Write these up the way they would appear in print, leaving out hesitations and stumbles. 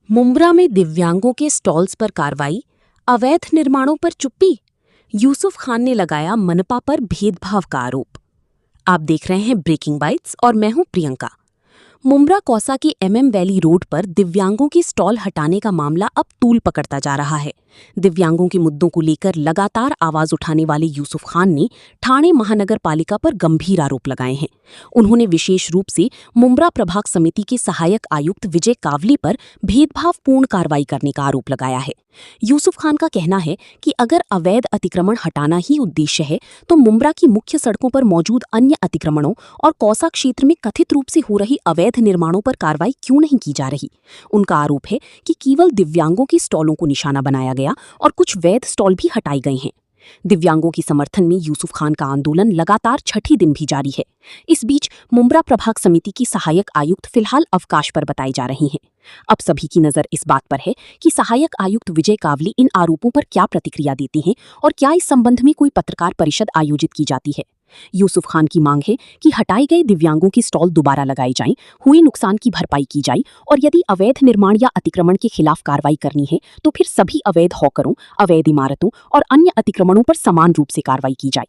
मुंब्रा में दिव्यांगों के स्टॉल्स पर कार्रवाई, अवैध निर्माणों पर चुप्पी। यूसुफ खान ने लगाया मनपा पर भेदभाव का आरोप। आप देख रहे हैं ब्रेकिंग बाइट्स और मैं हूं प्रियंका। मुंब्रा कौसा की एमएम वैली रोड पर दिव्यांगों की स्टॉल हटाने का मामला अब तूल पकड़ता जा रहा है। दिव्यांगों के मुद्दों को लेकर लगातार आवाज उठाने वाले यूसुफ खान ने ठाणे महानगर पालिका पर गंभीर आरोप लगाए हैं। उन्होंने विशेष रूप से मुंब्रा प्रभाग समिति के सहायक आयुक्त विजय कावली पर भेदभावपूर्ण कार्रवाई करने का आरोप लगाया है। यूसुफ खान का कहना है कि अगर अवैध अतिक्रमण हटाना ही उद्देश्य है तो मुंब्रा की मुख्य सड़कों पर मौजूद अन्य अतिक्रमणों और कौसा क्षेत्र में कथित रूप से हो रही अवैध निर्माणों पर कार्रवाई क्यों नहीं की जा रही। उनका आरोप है कि केवल दिव्यांगों की स्टॉलों को निशाना बनाया गया और कुछ वैध स्टॉल भी हटाए गए हैं। दिव्यांगों के समर्थन में यूसुफ खान का आंदोलन लगातार छठी दिन भी जारी है। इस बीच मुंब्रा प्रभाग समिति की सहायक आयुक्त फिलहाल अवकाश पर बताई जा रही हैं। अब सभी की नजर इस बात पर है कि सहायक आयुक्त विजय कावली इन आरोपों पर क्या प्रतिक्रिया देती हैं और क्या इस संबंध में कोई पत्रकार परिषद आयोजित की जाती है। यूसुफ खान की मांग है कि हटाए गए दिव्यांगों की स्टॉल दोबारा लगाई जाएं, हुए नुकसान की भरपाई की जाए और यदि अवैध निर्माण या अतिक्रमण के खिलाफ कार्रवाई करनी है तो फिर सभी अवैध हॉकरों, अवैध इमारतों और अन्य अतिक्रमणों पर समान रूप से कार्रवाई की जाए।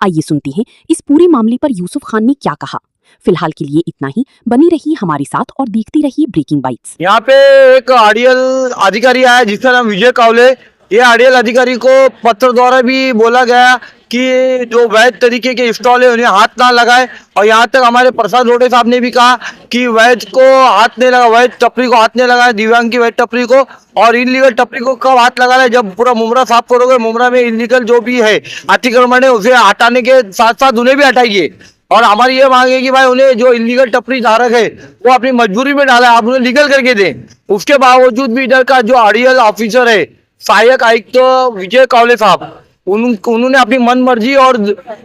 आइए सुनते हैं इस पूरे मामले पर यूसुफ खान ने क्या कहा। फिलहाल के लिए इतना ही। बनी रहिए हमारे साथ और देखती रहिए ब्रेकिंग बाइट्स। यहाँ पे एक आरडीएल अधिकारी आया जिसका नाम विजय कावले। ये आरडीएल अधिकारी को पत्र द्वारा भी बोला गया कि जो वैध तरीके के स्टॉल है उन्हें हाथ ना लगाए, और यहाँ तक हमारे प्रसाद रोडे साहब ने भी कहा कि वैध को हाथ नहीं लगा, वैध टपरी को हाथ नहीं लगाए, दिव्यांग की वैध टपरी को। और इलीगल टपरी को कब हाथ लगाना है, जब पूरा मुंब्रा साफ करोगे। मुंब्रा में इलीगल जो भी है अतिक्रमण है उसे हटाने के साथ साथ उन्हें भी हटाइए। और हमारी ये मांग है कि भाई उन्हें जो इलीगल टपरी धारक है वो अपनी मजबूरी में डाला है, आप उन्हें लीगल करके दें। उसके बावजूद भी इधर का जो आरडीएल ऑफिसर है सहायक आयुक्त विजय कावले साहब, उन्होंने अपनी मन मर्जी और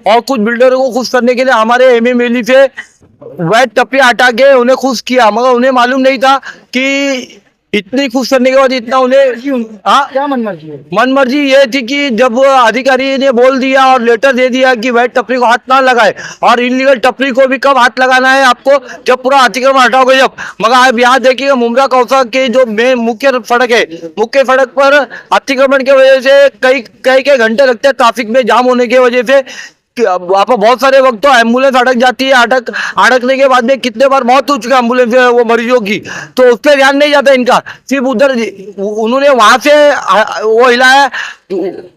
कुछ बिल्डरों को खुश करने के लिए हमारे एमएम वैली से वैध टपरी हटा के उन्हें खुश किया, मगर उन्हें मालूम नहीं था कि इतनी खुश करने के बाद इतना उन्हें क्या मन मर्जी ये थी कि जब अधिकारी ने बोल दिया और लेटर दे दिया कि वैध टपरी को हाथ ना लगाए, और इलीगल टपरी को भी कब हाथ लगाना है आपको, जब पूरा अतिक्रमण हटाओगे जब। मगर आप यहाँ देखिएगा मुंब्रा कौसा के जो मुख्य सड़क है, मुख्य सड़क पर अतिक्रमण की वजह से कई घंटे लगते हैं ट्रैफिक में जाम होने की वजह से। वहाँ पर बहुत सारे वक्त तो एम्बुलेंस अटक जाती है, अटकने के बाद में कितने बार मौत हो चुकी है एम्बुलेंस वो मरीजों की, तो उस पर ध्यान नहीं जाता इनका। सिर्फ उधर उन्होंने वहां से वो हिलाया,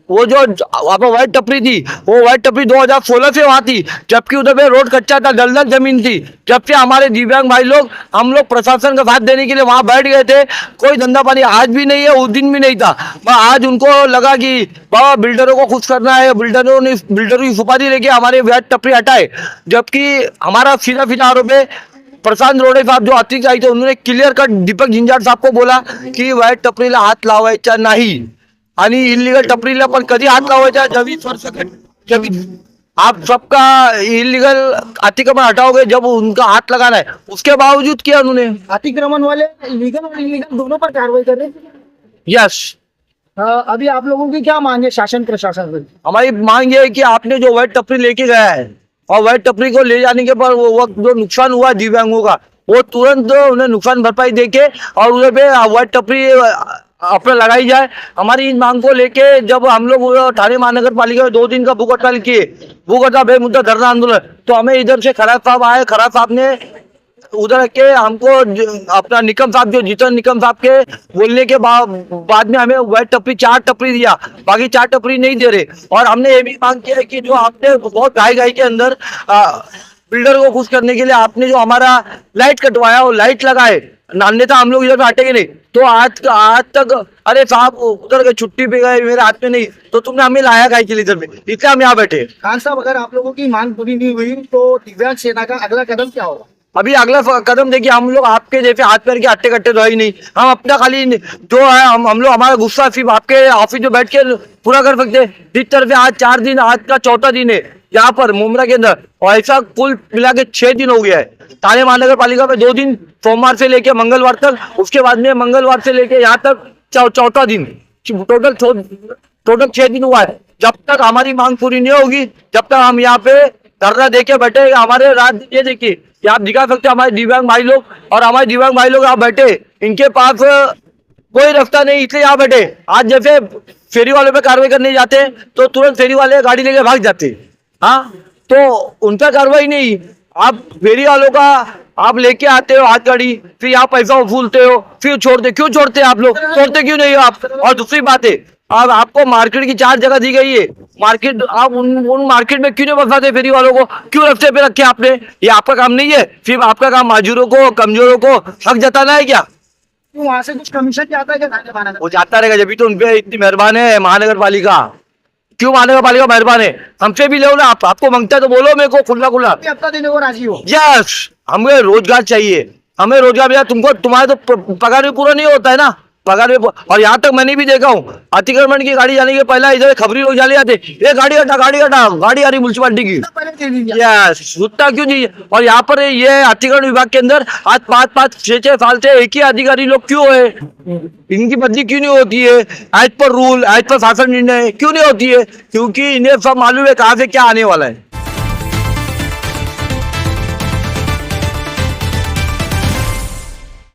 वो जो वहाँ पर वाइट टपरी थी वो वाइट टपरी 2016 से वहाँ थी, जबकि उधर पे रोड कच्चा था, दलदल जमीन थी। जब से हमारे दिव्यांग भाई लोग हम लोग प्रशासन का साथ देने के लिए वहाँ बैठ गए थे, कोई धंधा पानी आज भी नहीं है, उस दिन भी नहीं था। आज उनको लगा कि बाबा बिल्डरों को खुश करना है, बिल्डरों की सुपारी लेके हमारे वाइट टपरी हटाए, जबकि हमारा सीधा आरोप है। प्रशांत रोडे साहब जो अतिथि आए थे उन्होंने क्लियर कट दीपक झिंझाट साहब को बोला की वाईट टपरीला हात लावायचा नाही आणि इलीगल टपरीला पण कधी हात लावायचा जब आप सबका इलीगल अतिक्रमण हटाओगे जब उनका हाथ लगाना है। उसके बावजूद किया उन्होंने। अतिक्रमण वाले लीगल और इलीगल दोनों पर कार्रवाई कर रहे हैं। यस। अभी आप लोगों की क्या मांग है शासन प्रशासन से? हमारी मांग ये है कि आपने जो वाइट टपरी लेके गया है और वाइट टपरी को ले जाने के बाद वो वक्त जो नुकसान हुआ दिव्यांगों का वो तुरंत उन्हें नुकसान भरपाई देके और उधर पे वाइट टपरी अपना लगाई जाए। हमारी इन मांग को लेके जब हम लोग ठाणे महानगर पालिका में 2 दिन का भूख हड़ताल किए, भूख हड़ताल बेमुद्दा धरना आंदोलन, तो हमें इधर से खराब साहब आए, खराब साहब ने उधर के हमको अपना निकम साहब जो जीतन निकम साहब के बोलने के बाद में हमें वाइट टपरी 4 टपरी दिया, बाकी 4 टपरी नहीं दे रहे। और हमने ये भी मांग किया कि जो आपने बहुत गाय के अंदर बिल्डर को खुश करने के लिए आपने जो हमारा लाइट कटवाया वो लाइट लगाए, अन्यथा हम लोग इधर पे हटेंगे नहीं। तो आज तक अरे साहब उधर के छुट्टी पे गए, मेरे हाथ में नहीं, तो तुमने हमें लाया काय के लिए इधर में, इसलिए हम यहाँ बैठे। खान साहब, अगर आप लोगों की मांग पूरी नहीं हुई तो दिव्यांग सेना का अगला कदम क्या होगा? अभी अगला कदम देखिए, हम लोग आपके जैसे हाथ पैर के हट्टे कट्टे तो है ही नहीं। हम अपना खाली जो है हम लोग हमारा गुस्सा सिर्फ आपके ऑफिस में बैठ के पूरा कर सकते हैं। जिस तरह से आज 4 दिन, आज का चौथा दिन है यहाँ पर मुमरा के अंदर, और ऐसा कुल मिला के 6 दिन हो गया है। थाने महानगर पालिका में 2 दिन सोमवार से लेके मंगलवार तक, उसके बाद में मंगलवार से लेके यहाँ तक चौथा दिन, टोटल 6 दिन हुआ है। जब तक हमारी मांग पूरी नहीं होगी, जब तक हम यहाँ पे धरना देके बैठे। हमारे राज्य ये देखिए, ये आप दिखा सकते हैं हमारे दिव्यांग भाई लोग, और हमारे दिव्यांग भाई लोग यहाँ बैठे, इनके पास कोई रास्ता नहीं, इसलिए यहाँ बैठे। आज जैसे फेरी वालों पे कार्रवाई करने जाते हैं तो तुरंत फेरी वाले गाड़ी लेके भाग जाते हैं। हाँ, तो उन पर कार्रवाई नहीं, आप फेरी वालों का आप लेके आते हो हाथ गाड़ी, फिर यहाँ पैसा वसूलते हो, फिर छोड़ते। क्यों छोड़ते आप लोग? छोड़ते क्यों नहीं हो आप? और दूसरी बात है, अब आपको मार्केट की 4 जगह दी गई है, मार्केट आप उन मार्केट में क्यों नहीं बसाते फेरी वालों को? क्यों रास्ते पे रखे आपने? ये आपका काम नहीं है? सिर्फ आपका काम मजदूरों को, कमजोरों को हक जताना है क्या? क्यों वहाँ से कुछ कमीशन जाता है क्या? वो जाता रहेगा, जब भी तो उनपे इतनी मेहरबान है महानगर पालिका। क्यों महानगर पालिका मेहरबान है? हमसे भी लो ना, आपको मांगता है तो बोलो मेरे को खुला खुला। हफ्ता देने को राजी हो? यस, हमें रोजगार चाहिए, हमें रोजगार भैया। तुमको तुम्हारे तो पगार भी पूरा नहीं होता है ना, पगार भी। और यहाँ तक मैंने भी देखा हूँ, अतिक्रमण की गाड़ी जाने के पहले इधर खबरी लोग जाले जाते, ये गाड़ी हटा, गाड़ी हटा, गाड़ी आ रही म्यूनसिपालिटी की। पहले दे दीजिए। यस, सुनता क्यों नहीं? और यहाँ पर ये अतिक्रमण विभाग के अंदर आज 5-5, 6-6 साल से एक ही अधिकारी लोग क्यों है? इनकी बदली क्यों नहीं होती है? As per rule, as per शासन निर्णय क्यों नहीं होती है? क्योंकि इन्हें सब मालूम है कहाँ से क्या आने वाला है।